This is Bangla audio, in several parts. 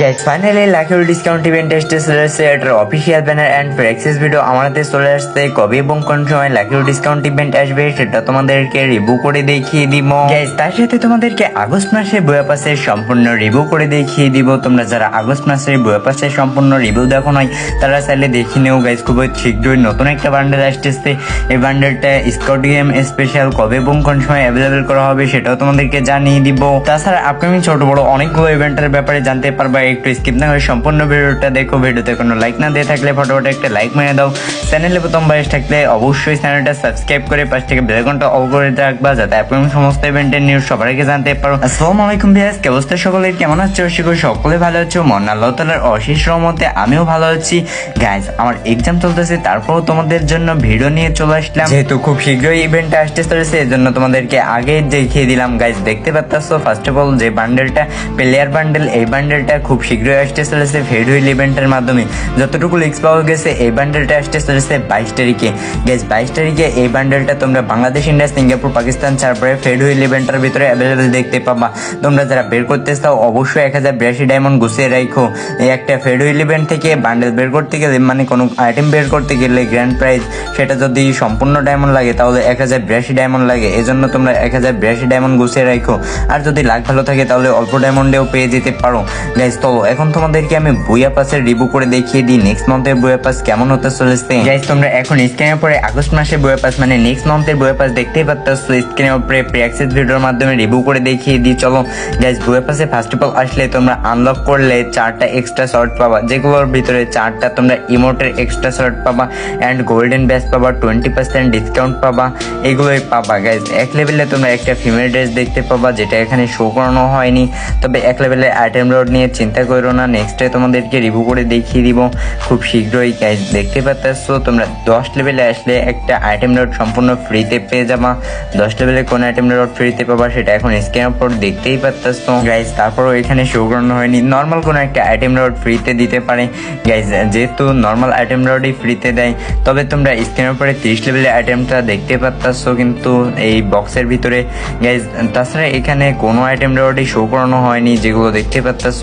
গাইস ফাইনালি লাকির ডিসকাউন্ট ইভেন্ট এসে চলে আসছে। এটার অফিসিয়াল ব্যানার অ্যান্ড ফ্লেক্সিস ভিডিও আমাদের চলে আসছে। কবে এবং কোন সময় লাকির ডিসকাউন্ট ইভেন্ট আসবে সেটা তোমাদেরকে রিভিউ করে দেখিয়ে দিব গাইস। তার সাথে তোমাদেরকে আগস্ট মাসে বয়া পাসের সম্পূর্ণ রিভিউ করে দেখিয়ে দিব। তোমরা যারা আগস্ট মাসে বয়া পাসের সম্পূর্ণ রিভিউ দেখো নাই তারা চাইলে দেখে নেও গাইস। খুবই শীঘ্রই নতুন একটা বান্ডেল আসতেছে। এই বান্ডেলটা স্কট গেম স্পেশাল কবে এবং কোন সময় অ্যাভেলেবেল করা হবে সেটাও তোমাদেরকে জানিয়ে দিব। তাছাড়া আপকামিং ছোট বড় অনেকগুলো ইভেন্টের ব্যাপারে জানতে পারবা। একটু স্কিপ না হয়ে সম্পূর্ণ ভিডিওটা দেখো। ভিডিওতে কোনো লাইক না দিয়ে থাকলে ফটোফট একটা লাইক মেরে দাও। চ্যানেলে প্রথম বয়স থাকলে অবশ্যই চ্যানেলটা সাবস্ক্রাইব করে পাশ থেকে বেল আইকনটা অল করে রাখবা যাতে আপকামিং সমস্ত ইভেন্টের নিউজ সবার আগে জানতে পারো। আসসালামু আলাইকুম ভিউয়ার্স, কি অবস্থা সকলের? কেমন আছো? আশা করি সকলে ভালো আছো। মন আল্লাহ তাআলার অশেষ রহমতে আমিও ভালো আছি গাইস। আমার এক্সাম চলতেছে, তারপরও তোমাদের জন্য ভিডিও নিয়ে চলে আসলাম। যেহেতু খুব শীঘ্রই ইভেন্টটা আসতে চলেছে এজন্য তোমাদেরকে আগে দেখিয়ে দিলাম গাইস। দেখতে পাচ্ছো ফার্স্ট অফ অল যে বান্ডেলটা প্লেয়ার বান্ডেল, এই বান্ডেলটা খুব শীঘ্রই আসতে চলেছে ফেড হুইল ইভেন্টের মাধ্যমে। যতটুকু লিক্স পাওয়া গেছে এই বান্ডেলটা আসতে চলেছে 22 তারিখে গাইস। 22 তারিখে এই বান্ডেলটা তোমরা বাংলাদেশ, ইন্ডিয়া, সিঙ্গাপুর, পাকিস্তান সার্ভারে ফেড হুইল ইভেন্টের ভিতরে অ্যাভেলেবেল দেখতে পাবা। তোমরা যারা বের করতে চাও অবশ্যই 1082 ডায়মন্ড গুছিয়ে রাখো। এই একটা ফেড হুইল ইভেন্ট থেকে বান্ডেল বের করতে গেলে, মানে কোনো আইটেম বের করতে গেলে গ্র্যান্ড প্রাইজ সেটা যদি সম্পূর্ণ ডায়মন্ড লাগে তাহলে 1082 ডায়মন্ড লাগে। এজন্য তোমরা 1082 ডায়মন্ড গুছিয়ে রাখো। আর যদি লাক ভালো থাকে তাহলে অল্প ডায়মন্ডেও পেয়ে যেতে পারো গাইস। তো এখন তোমাদেরকে আমি বুয়া পাসের রিভিউ করে দেখিয়ে দিই নেক্সট মান্থের বুয়া পাস কেমন হতে চলেছে গাইস। তোমরা এখন স্ক্রিনের উপরে আগস্ট মাসের বুয়া পাস মানে নেক্সট মান্থের বুয়া পাস দেখতেই পাচ্ছ। স্ক্রিনের উপরে প্রি-অ্যাক্সেস ভিডিওর মাধ্যমে রিভিউ করে দেখিয়ে দিই চলো গাইস। বুয়া পাসে ফার্স্ট অফ অল আসলে তোমরা আনলক করলে 4টা এক্সট্রা শর্ট পাবা, যেগুলোর ভিতরে 4টা তোমরা ইমোটের এক্সট্রা শর্ট পাবা অ্যান্ড গোল্ডেন ব্যাচ পাবা, 20% ডিসকাউন্ট পাবা, এগুলোই পাবা গাইস। এক লেভেলে তোমরা একটা ফিমেল ড্রেস দেখতে পাবা যেটা এখানে শো করানো হয়নি। তবে এক লেভেলে আইটেম রোড নিয়ে চিন্তা করো না, নেক্সটে তোমাদেরকে রিভিউ করে দেখিয়ে দিব খুব শীঘ্রই গাইস। দেখতে পাচ্ছ তোমরা 10 লেভেলে আসলে একটা আইটেম রোড সম্পূর্ণ ফ্রিতে পেয়ে যাবা। 10 লেভেলে কোন আইটেম রোড ফ্রিতে পাবা সেটা এখন স্ক্রিনের উপর দেখতেই পাচ্ছ গাইস। তারপরও এখানে শো করানো হয়নি। নর্মাল কোনো একটা আইটেম রোড ফ্রিতে দিতে পারে গাইস, যেহেতু নর্মাল আইটেম রোডই ফ্রিতে দেয়। তবে তোমরা স্ক্রিনের উপরে 30 লেভেলের আইটেমটা দেখতে পাচ্ছ কিন্তু এই বক্সের ভিতরে গাইস। তাছাড়া এখানে কোনো আইটেম রোডই শো করানো হয়নি যেগুলো দেখতে পাচ্ছ।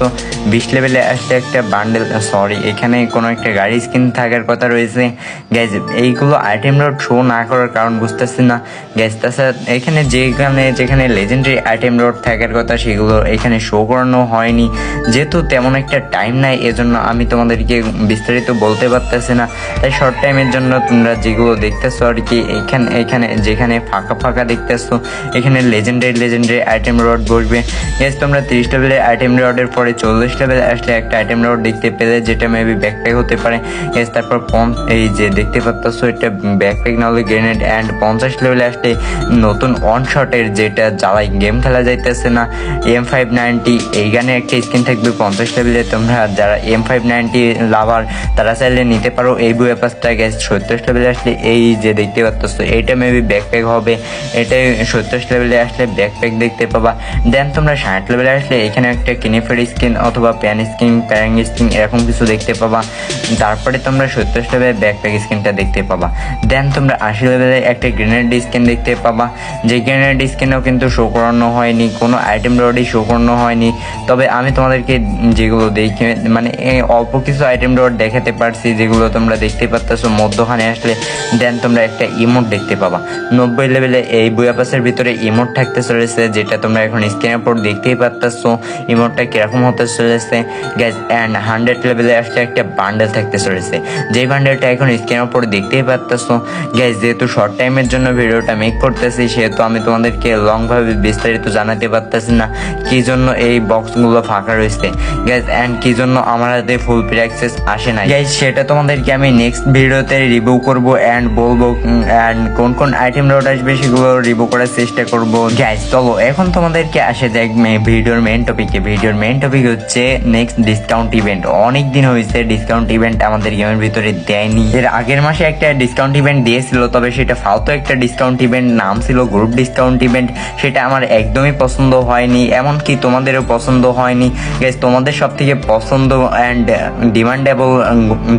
20 লেভেলে আসলে একটা বান্ডেল, সরি এখানে কোনো একটা গাড়ি স্কিন থাকার কথা রয়েছে গাইজ। এইগুলো আইটেম রোড শো না করার কারণ বুঝতেছি না গাইজ। তাছাড়া এখানে যেখানে লেজেন্ডারি আইটেম রোড থাকার কথা সেগুলো এখানে শো করানো হয়নি। যেহেতু তেমন একটা টাইম নাই এজন্য আমি তোমাদেরকে বিস্তারিত বলতে পারতেছি না। তাই শর্ট টাইমের জন্য তোমরা যেগুলো দেখতেছো আর কি, এখানে যেখানে ফাঁকা ফাঁকা দেখতেছো এখানে লেজেন্ডারি আইটেম রোড বসবে গাইজ। তোমরা 30 লেভেলের আইটেম রোডের পরে 40 লেভেলে আসলে একটা আইটেম রোড দেখতে পেলে যেটা মেবি ব্যাকপ্যাক হতে পারে গাইজ। তারপর এই যে দেখতে পাচ্ছ এটা ব্যাকপ্যাক না হলে গ্রেনেড। অ্যান্ড 50 লেভেলে আসলে নতুন অন শটের যেটা জ্বালাই গেম খেলা যাইতেছে না M590, এই গানে একটা স্কিন থাকবে 50 লেভেলে। তোমরা যারা M590 লাভার তারা চাইলে নিতে পারো এই বুয়া পাসটা গাইজ। 70 লেভেলে আসলে এই যে দেখতে পাচ্ছ এইটা মেবি ব্যাকপ্যাক হবে। এটাই 70 লেভেলে আসলে ব্যাকপ্যাক দেখতে পাবা। দেন তোমরা 60 লেভেলে আসলে এখানে একটা কিনিফের স্কিন অথবা প্যান স্কিন, প্যারাং স্কিন এরকম কিছু দেখতে পাবা। তারপরে তোমরা 70 লেভেলে ব্যাকপ্যাক স্কিনটা দেখতে পাবা। দেন তোমরা 80 লেভেলে একটা গ্রেনেড স্কিন দেখতে পাবা, যে গ্রেনেড স্কিনও কিন্তু শো করানো হয়নি, কোনো আইটেম রোডই শো করানো হয়নি। তবে আমি তোমাদেরকে যেগুলো দেখে মানে অল্প কিছু আইটেম রোড দেখাতে পারছি যেগুলো তোমরা দেখতে পাচ্ছ মধ্যখানে আসলে। দেন তোমরা একটা ইমোট দেখতে পাবা। 90 লেভেলে এই বুয়া পাসের ভিতরে ইমোট থাকতে চলেছে যেটা তোমরা এখন স্ক্রিনের উপর দেখতেই পাচ্ছ ইমোটটা কিরকম হতে চলেছে গাইজ। অ্যান্ড 100 লেভেলে আসলে একটা বান্ডেল থাকতে চলেছে, যেই বান্ডেলটা এখন স্ক্রিনের উপর দেখতেই পাচ্ছ গাইজ। যেহেতু শর্ট টাইমের জন্য ভিডিওটা মেক করতেছি সেহেতু আমি তোমাদেরকে লং ভাবে বিস্তারিত জানাতে পারতেছি না কি জন্য এই বক্সগুলো ফাঁকা রয়েছে গাইজ অ্যান্ড কি জন্য আমার হাতে ফুল প্রি-অ্যাক্সেস আসে না গাইজ। সেটা তোমাদেরকে আমি নেক্সট ভিডিওতে রিভিউ করবো অ্যান্ড বলবো। অ্যান্ড কোন আইটেম রোড আসবে সেগুলো রিভিউ করার চেষ্টা করবো গাইজ। চলো এখন তোমাদেরকে আসে দেখ ভিডিওর মেইন টপিকে। ভিডিওর মেইন টপিক হচ্ছে নেক্সট ডিসকাউন্ট ইভেন্ট। অনেক দিন হয়েছে ডিসকাউন্ট ইভেন্ট আমাদের গেমের ভিতরে দেয়নি। এর আগের মাসে একটা ডিসকাউন্ট ইভেন্ট দিয়েছিল, তবে সেটা ফালতু একটা ডিসকাউন্ট ইভেন্ট, নাম ছিল গ্রুপ ডিসকাউন্ট ইভেন্ট। সেটা আমার একদমই পছন্দ হয়নি, এমনকি তোমাদেরও পছন্দ হয়নি গাইজ। তোমাদের সব থেকে পছন্দ অ্যান্ড ডিমান্ডেবল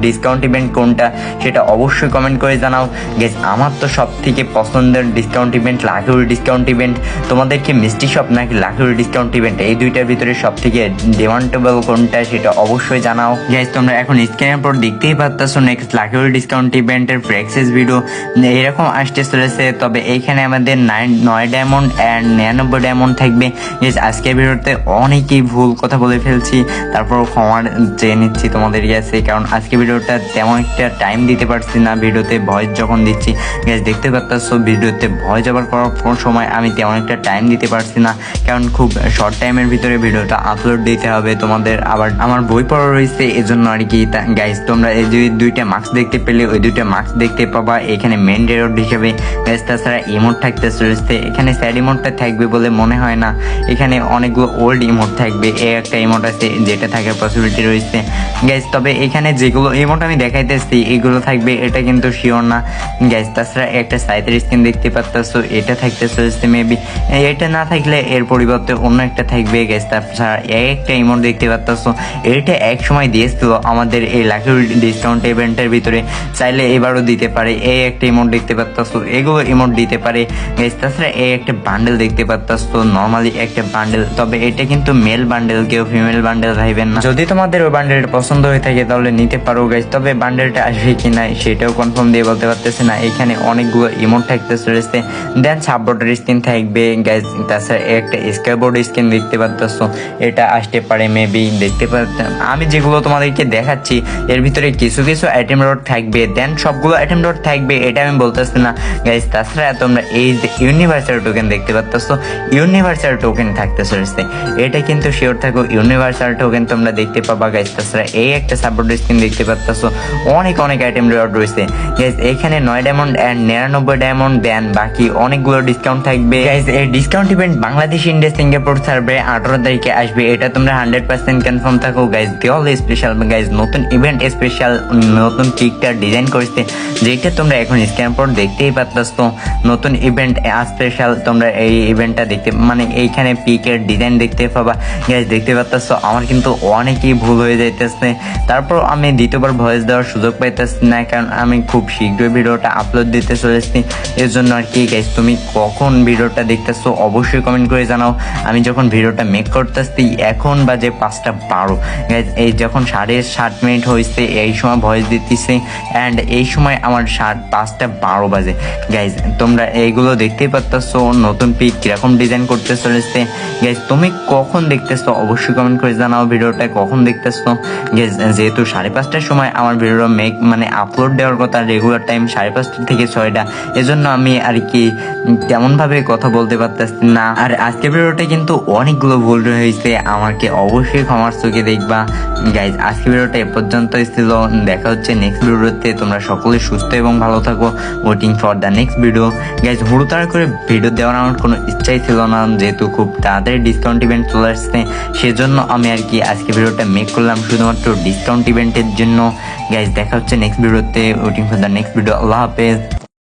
ডিসকাউন্ট ইভেন্ট কোনটা সেটা অবশ্যই কমেন্ট করে জানাও গাইজ। আমার তো সব থেকে পছন্দের ডিসকাউন্ট ইভেন্ট লাকিউরি ডিসকাউন্ট ইভেন্ট। তোমাদেরকে মিষ্টি শপ নাকি লাকিউরি ডিসকাউন্ট ইভেন্ট, এই দুইটার ভিতরে সব থেকে ডিমান্ড কমফোর্টেবল কোনটা সেটা অবশ্যই জানাও। গাইজ তোমরা এখন স্ক্রিনের পর দেখতেই পাচ্ছ নেক্সট লাকি ডিসকাউন্ট ইভেন্টের ফ্রেক্সেস ভিডিও এরকম আসতে চলেছে। তবে এইখানে আমাদের 9 ডায়মন্ড অ্যান্ড 99 ডায়মন্ড থাকবে। গাইজ আজকের ভিডিওতে অনেকেই ভুল কথা বলে ফেলছি, তারপর ক্ষমা চেয়ে নিচ্ছি তোমাদের কাছে, কারণ আজকে ভিডিওটা তেমন একটা টাইম দিতে পারছি না। ভিডিওতে ভয়েস যখন দিচ্ছি গাইজ দেখতে পাচ্ছ ভিডিওতে ভয়েস ওভার করার সময় আমি তেমন একটা টাইম দিতে পারছি না, কারণ খুব শর্ট টাইমের ভিতরে ভিডিওটা আপলোড দিতে হবে তোমাদের। আবার আমার বই পড়া রয়েছে এজন্য আর কি। গাইজ তোমরা এই যে 2টা মার্কস দেখতে পেলে ওই 2টা মার্কস দেখতে পাবা এখানে মেন রেওয়ার্ড হিসেবে। গাইজ তাছাড়া ইমোট থাকতে চলেছে, এখানে স্যাড ইমোটটা থাকবে বলে মনে হয় না, এখানে অনেকগুলো ওল্ড ইমোট থাকবে। এই একটা ইমোট আছে যেটা থাকার পসিবিলিটি রয়েছে গাইজ। তবে এখানে যেগুলো ইমোট আমি দেখাইতেছি এগুলো থাকবে এটা কিন্তু শিওর না গাইজ। তাছাড়া একটা সাইতের স্ক্রিন দেখতে পাচ্ছ, এটা থাকতে চলেছে মেবি, এটা না থাকলে এর পরিবর্তে অন্য একটা থাকবে গাইজ। তাছাড়া একটা ইমোট দেখতে পাচ্ছ, এটা এক সময় দিয়েছিল আমাদের এই লাকি ডিসকাউন্ট ইভেন্টের ভিতরে, চাইলে এবারও দিতে পারে। এই একটা ইমোট দেখতে পাচ্ছ, এগুলো ইমোট দিতে পারে গাইজ। তাছাড়া এই একটা বান্ডেল দেখতে পাচ্ছ, নর্মালি একটা বান্ডেল, তবে এটা কিন্তু মেল বান্ডেল, কেউ ফিমেল বান্ডেল ভাইবেন না। যদি তোমাদের ওই বান্ডেলটা পছন্দ হয়ে থাকে তাহলে নিতে পারো গাইজ। তবে বান্ডেলটা আসবে কি না সেটাও কনফার্ম দিয়ে বলতে পারতেছে না। এখানে অনেকগুলো ইমোট থাকতে চলেছে, দেন সাপোর্টের স্কিন থাকবে গাইজ। তাছাড়া একটা স্কেটবোর্ড স্কিন দেখতে পাচ্ছ, এটা আসতে পারে মেবি, দেখতে পাচ্ছেন। আমি যেগুলো তোমাদেরকে দেখাচ্ছি এর ভিতরে কিছু কিছু আইটেম রোড থাকবে, দেন সবগুলো আইটেম রোড থাকবে এটা আমি বলতেছি না গাইজ। তাছাড়া তোমরা এই যে ইউনিভার্সাল টোকেন দেখতে পাচ্ছ, ইউনিভার্সাল টোকেন থাকতে চলেছে, এটা কিন্তু শিওর থাকো ইউনিভার্সাল টোকেন তোমরা দেখতে পাবা গাইজ। তাছাড়া এই একটা সাপোর্ট স্কিন দেখতে পাচ্ছ, অনেক আইটেম রিওয়ার্ড রয়েছে গাইজ। এখানে 9 ডায়মন্ড অ্যান্ড 99 ডায়মন্ড, দেন বাকি অনেকগুলো ডিসকাউন্ট থাকবে গাইজ। এই discount event Bangladesh, India, Singapore survey 18 তারিখে আসবে, এটা তোমরা 100% কনফার্ম থাকো গাইজ। দেওয়াল স্পেশাল গাইজ, নতুন ইভেন্ট স্পেশাল, নতুন পিকটা ডিজাইন করেছে যেটা তোমরা এখন স্ক্যান পর দেখতেই পাচ্ছ। নতুন ইভেন্ট স্পেশাল, তোমরা এই ইভেন্টটা দেখতে মানে এইখানে পিকের ডিজাইন দেখতে পাবা গাইজ। দেখতে পাচ্ছ আমার কিন্তু অনেকই ভুল হয়ে যাইতেছে, তারপর আমি দ্বিতীয়বার ভয়েস দেওয়ার সুযোগ পাইতেছি না, কারণ আমি খুব শীঘ্রই ভিডিওটা আপলোড দিতে চলেছি। এর জন্য আর কি গাইজ, তুমি কখন ভিডিওটা দেখতেছো অবশ্যই কমেন্ট করে জানাও। আমি যখন ভিডিওটা মেক করতেছি এখন বাজে 5:12 গাইজ, এই যখন 7:30 হয়েছে এই সময় ভয়েস দিতেছি, অ্যান্ড এই সময় আমার 5:12 বাজে গাইজ। তোমরা এইগুলো দেখতেই পাচ্তেছো নতুন পিক কিরকম ডিজাইন করতে চলেছে গাইজ। তুমি কখন দেখতেছো অবশ্যই কমেন্ট করে জানাও ভিডিওটা কখন দেখতেছো গাইজ। যেহেতু 5:30টার সময় আমার ভিডিও মেক মানে আপলোড দেওয়ার কথা, রেগুলার টাইম 5:30 থেকে 6টা, এজন্য আমি আর কি তেমনভাবে কথা বলতে পারতেছি না। আর আজকের ভিডিওটা কিন্তু অনেকগুলো ভুল হয়েছে, আমাকে অবশ্যই ক্ষমার চোখে দেখবা গাইজ। আজকের ভিডিওটা এ পর্যন্তই ছিল, দেখা হচ্ছে নেক্সট ভিডিওতে। তোমরা সকলে সুস্থ এবং ভালো থাকো। Waiting for the next video guys. হুড়োতাড়া করে ভিডিও দেওয়ার আমার কোনো ইচ্ছাই ছিল না, যেহেতু খুব তাড়াতাড়ি ডিসকাউন্ট ইভেন্ট চলে আসছে, সেজন্য আমি আর কি আজকে ভিডিওটা মেক করলাম শুধুমাত্র ডিসকাউন্ট ইভেন্টের জন্য গাইজ। দেখা হচ্ছে নেক্সট ভিডিওতে। Waiting for the next video. আল্লাহ হাফেজ।